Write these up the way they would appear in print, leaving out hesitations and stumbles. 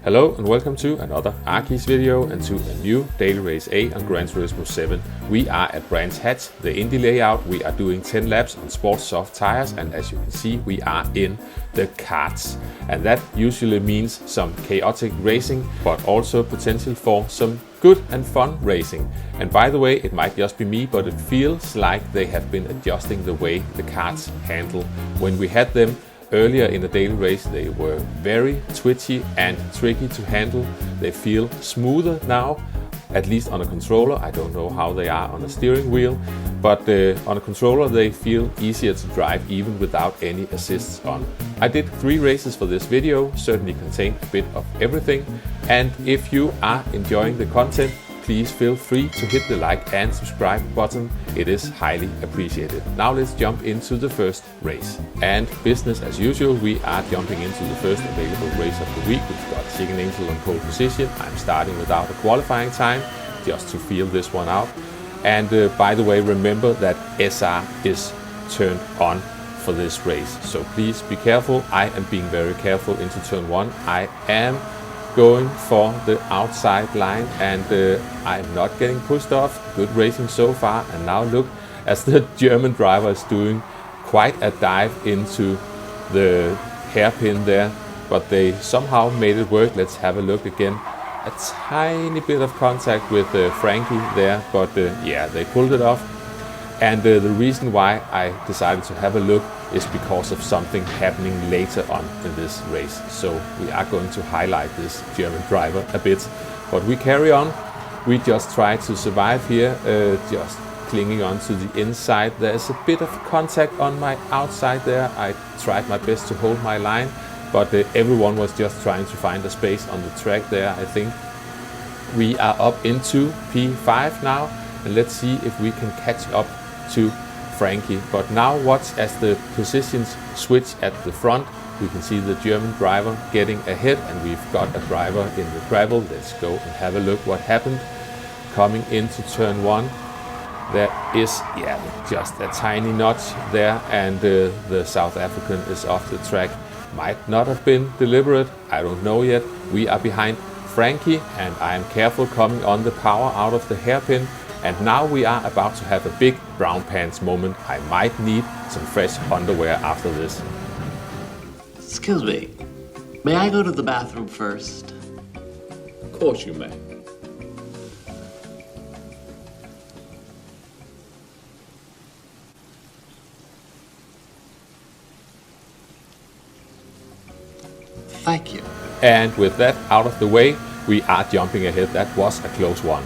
Hello and welcome to another Arkeys video and to a new Daily Race A on Gran Turismo 7. We are at Brands Hatch, the Indy layout. We are doing 10 laps on sports soft tires, and as you can see we are in the karts. And that usually means some chaotic racing, but also potential for some good and fun racing. And by the way, it might just be me, but it feels like they have been adjusting the way the karts handle. When we had them earlier in the daily race, they were very twitchy and tricky to handle. They feel smoother now, at least on a controller. I don't know how they are on a steering wheel, but on a controller they feel easier to drive even without any assists on. I did 3 races for this video, certainly contained a bit of everything. And if you are enjoying the content, please feel free to hit the like and subscribe button. It is highly appreciated. Now let's jump into the first race. And business as usual, we are jumping into the first available race of the week. We've got Chicken Angel on pole position. I'm starting without a qualifying time just to feel this one out. And by the way, remember that SR is turned on for this race. So please be careful. I am being very careful into turn 1. I am going for the outside line and I'm not getting pushed off. Good racing so far. And now look, as the German driver is doing quite a dive into the hairpin there, but they somehow made it work. Let's have a look again. A tiny bit of contact with Frankie there, but yeah, they pulled it off. And the reason why I decided to have a look is because of something happening later on in this race. So we are going to highlight this German driver a bit, but we carry on. We just try to survive here, just clinging on to the inside. There's a bit of contact on my outside there. I tried my best to hold my line, but everyone was just trying to find a space on the track there. I think we are up into P5 now, and let's see if we can catch up to Frankie. But now watch as the positions switch at the front. We can see the German driver getting ahead, and we've got a driver in the gravel. Let's go and have a look what happened. Coming into turn 1, there is just a tiny notch there, and the South African is off the track. Might not have been deliberate, I don't know yet. We are behind Frankie, and I am careful coming on the power out of the hairpin. And now we are about to have a big brown pants moment. I might need some fresh underwear after this. Excuse me, may I go to the bathroom first? Of course you may. Thank you. And with that out of the way, we are jumping ahead. That was a close one.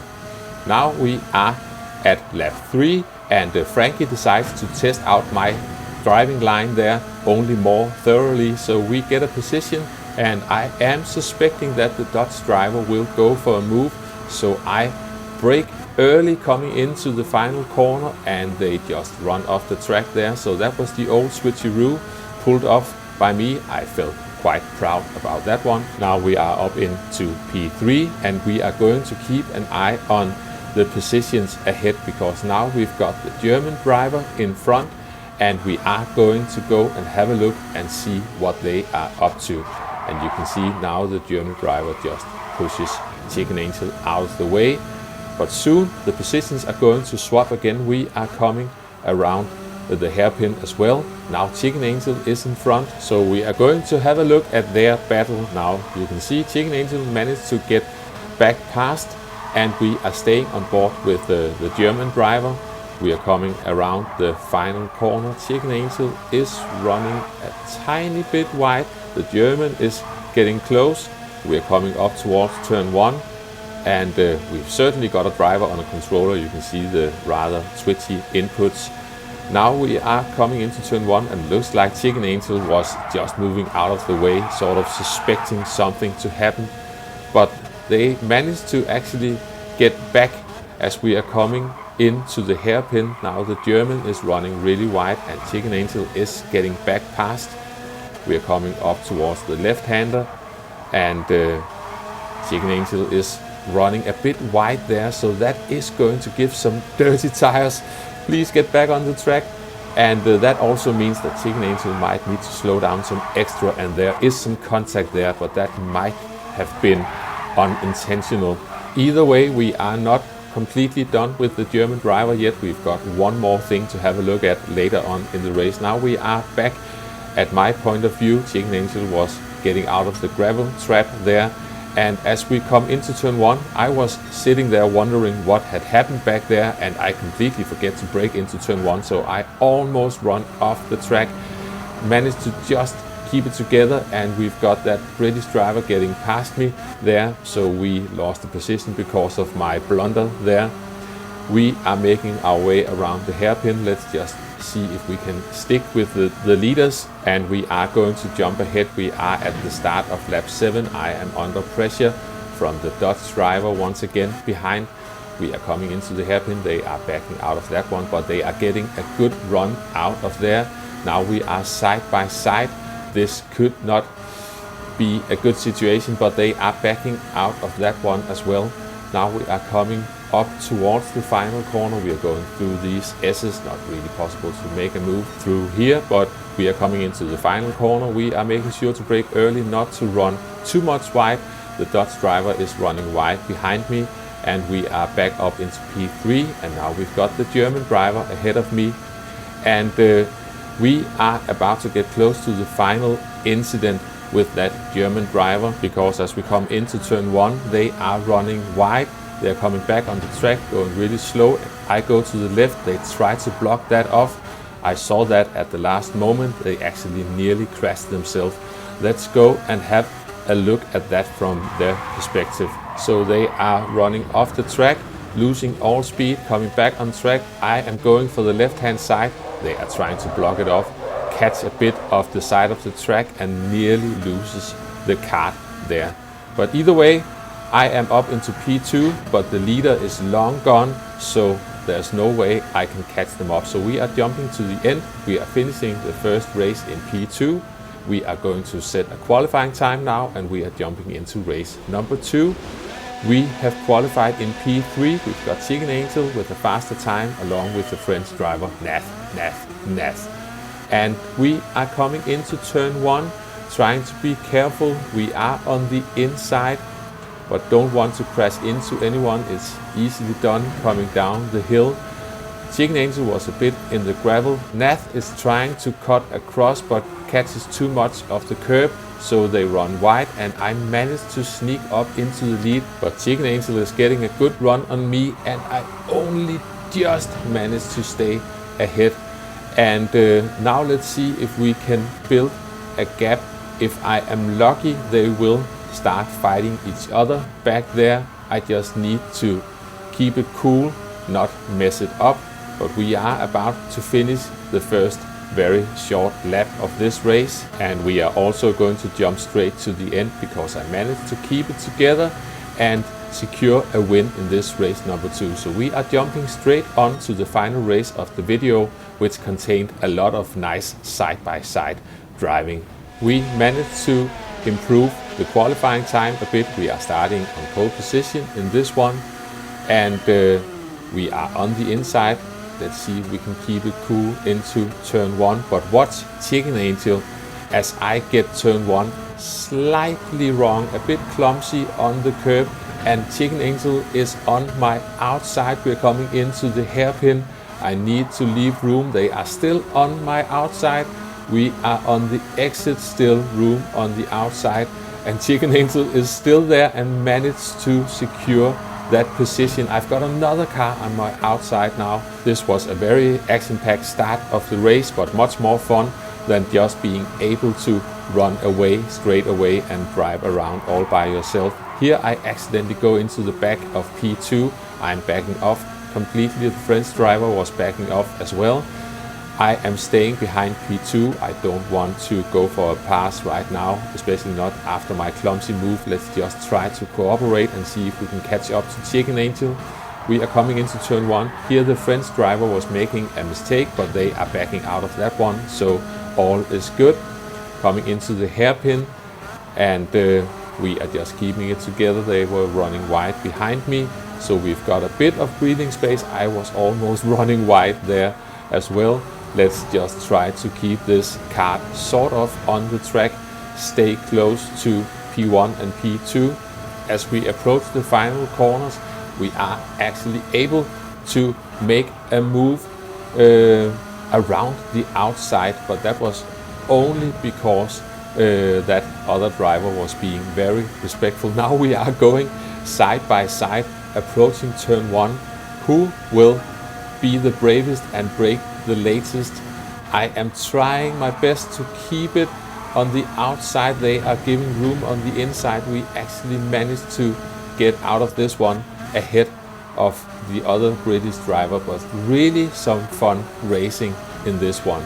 Now we are at lap 3, and Frankie decides to test out my driving line there only more thoroughly. So we get a position, and I am suspecting that the Dutch driver will go for a move. So I brake early coming into the final corner, and they just run off the track there. So that was the old switcheroo pulled off by me. I felt quite proud about that one. Now we are up into P3, and we are going to keep an eye on the positions ahead, because now we've got the German driver in front, and we are going to go and have a look and see what they are up to. And you can see now the German driver just pushes Chicken Angel out of the way, but soon the positions are going to swap again. We are coming around the hairpin as well. Now Chicken Angel is in front, so we are going to have a look at their battle now. You can see Chicken Angel managed to get back past, and we are staying on board with the German driver. We are coming around the final corner. Chicken Angel is running a tiny bit wide. The German is getting close. We are coming up towards turn 1, and we've certainly got a driver on a controller. You can see the rather twitchy inputs. Now we are coming into turn 1, and looks like Chicken Angel was just moving out of the way, sort of suspecting something to happen. But they managed to actually get back as we are coming into the hairpin. Now the German is running really wide, and Chicken Angel is getting back past. We are coming up towards the left-hander, and Chicken Angel is running a bit wide there, so that is going to give some dirty tires. Please get back on the track. And that also means that Chicken Angel might need to slow down some extra, and there is some contact there, but that might have been unintentional. Either way, we are not completely done with the German driver yet. We've got one more thing to have a look at later on in the race. Now we are back at my point of view. Chicken Angel was getting out of the gravel trap there, and as we come into turn 1, I was sitting there wondering what had happened back there, and I completely forget to brake into turn 1, so I almost run off the track. Managed to just keep it together, and we've got that British driver getting past me there, so we lost the position because of my blunder there. We are making our way around the hairpin. Let's just see if we can stick with the leaders, and we are going to jump ahead. We are at the start of lap 7. I am under pressure from the Dutch driver once again behind. We are coming into the hairpin. They are backing out of that one, but they are getting a good run out of there. Now we are side by side. This could not be a good situation, but they are backing out of that one as well. Now we are coming up towards the final corner. We are going through these S's. Not really possible to make a move through here, but we are coming into the final corner. We are making sure to brake early, not to run too much wide. The Dutch driver is running wide behind me, and we are back up into P3, and now we've got the German driver ahead of me, and we are about to get close to the final incident with that German driver, because as we come into turn 1, they are running wide. They are coming back on the track, going really slow. I go to the left, they try to block that off. I saw that at the last moment. They actually nearly crashed themselves. Let's go and have a look at that from their perspective. So they are running off the track, losing all speed, coming back on track. I am going for the left-hand side. They are trying to block it off, catch a bit of the side of the track, and nearly loses the kart there. But either way, I am up into P2, but the leader is long gone, so there's no way I can catch them up. So we are jumping to the end. We are finishing the first race in P2. We are going to set a qualifying time now, and we are jumping into race number 2. We have qualified in P3. We've got Chicken Angel with a faster time, along with the French driver Nath. And we are coming into turn 1, trying to be careful. We are on the inside, but don't want to crash into anyone. It's easily done coming down the hill. Chicken Angel was a bit in the gravel. Nath is trying to cut across, but catches too much of the curb, so they run wide, and I managed to sneak up into the lead, but Chicken Angel is getting a good run on me, and I only just managed to stay ahead. And now let's see if we can build a gap. If I am lucky, they will start fighting each other back there. I just need to keep it cool, not mess it up. But we are about to finish the first very short lap of this race, and we are also going to jump straight to the end, because I managed to keep it together and secure a win in this race number 2. So we are jumping straight on to the final race of the video, which contained a lot of nice side-by-side driving. We managed to improve the qualifying time a bit. We are starting on pole position in this one, and we are on the inside. Let's see if we can keep it cool into turn 1. But watch Chicken Angel as I get turn 1 slightly wrong, a bit clumsy on the curb, and Chicken Angel is on my outside. We're coming into the hairpin. I need to leave room. They are still on my outside. We are on the exit, still room on the outside, and Chicken Angel is still there and managed to secure that position. I've got another car on my outside now. This was a very action-packed start of the race, but much more fun than just being able to run away straight away and drive around all by yourself. Here I accidentally go into the back of P2. I'm backing off completely. The French driver was backing off as well. I am staying behind P2. I don't want to go for a pass right now, especially not after my clumsy move. Let's just try to cooperate and see if we can catch up to Chicken Angel. We are coming into turn 1. Here the French driver was making a mistake, but they are backing out of that one, so all is good. Coming into the hairpin, and we are just keeping it together. They were running wide behind me, so we've got a bit of breathing space. I was almost running wide there as well. Let's just try to keep this kart sort of on the track, stay close to P1 and P2. As we approach the final corners, we are actually able to make a move around the outside, but that was only because that other driver was being very respectful. Now we are going side by side, approaching turn 1. Who will be the bravest and brake the latest? I am trying my best to keep it on the outside. They are giving room on the inside. We actually managed to get out of this one ahead of the other British driver, but really some fun racing in this one.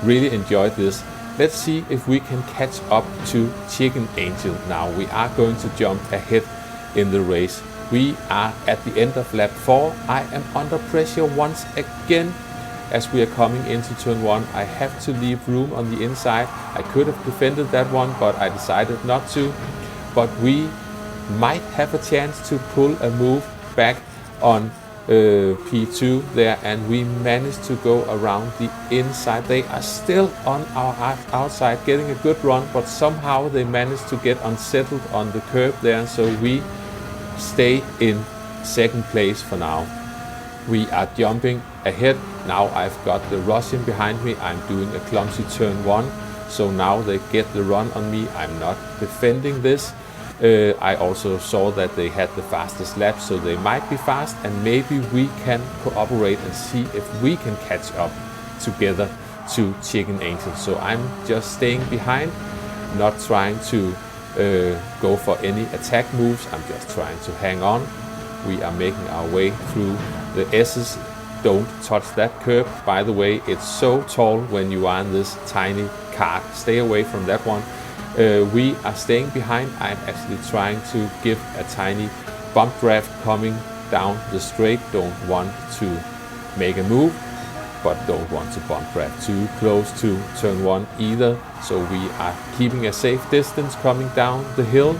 Really enjoyed this. Let's see if we can catch up to Chicken Angel now. We are going to jump ahead in the race. We are at the end of lap 4. I am under pressure once again as we are coming into turn 1. I have to leave room on the inside. I could have defended that one, but I decided not to. But we might have a chance to pull a move back on P2 there, and we managed to go around the inside. They are still on our outside, getting a good run, but somehow they managed to get unsettled on the curb there, so we stay in second place for now. We are jumping ahead. Now I've got the Russian behind me. I'm doing a clumsy turn 1, so now they get the run on me. I'm not defending this. I also saw that they had the fastest lap, so they might be fast, and maybe we can cooperate and see if we can catch up together to Chicken Angel. So I'm just staying behind, not trying to go for any attack moves. I'm just trying to hang on. We are making our way through the S's. Don't touch that curb. By the way, it's so tall when you are in this tiny kart. Stay away from that one. We are staying behind. I'm actually trying to give a tiny bump draft coming down the straight. Don't want to make a move, but don't want to bump draft too close to turn 1 either. So we are keeping a safe distance coming down the hill.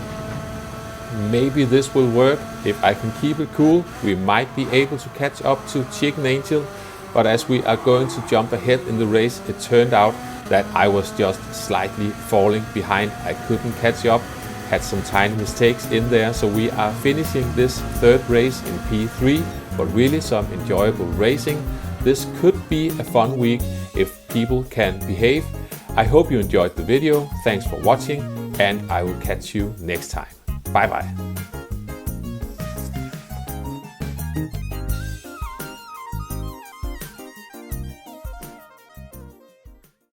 Maybe this will work. If I can keep it cool, we might be able to catch up to Chicken Angel. But as we are going to jump ahead in the race, it turned out that I was just slightly falling behind. I couldn't catch up, had some tiny mistakes in there. So we are finishing this third race in P3, but really some enjoyable racing. This could be a fun week if people can behave. I hope you enjoyed the video. Thanks for watching, and I will catch you next time. Bye bye.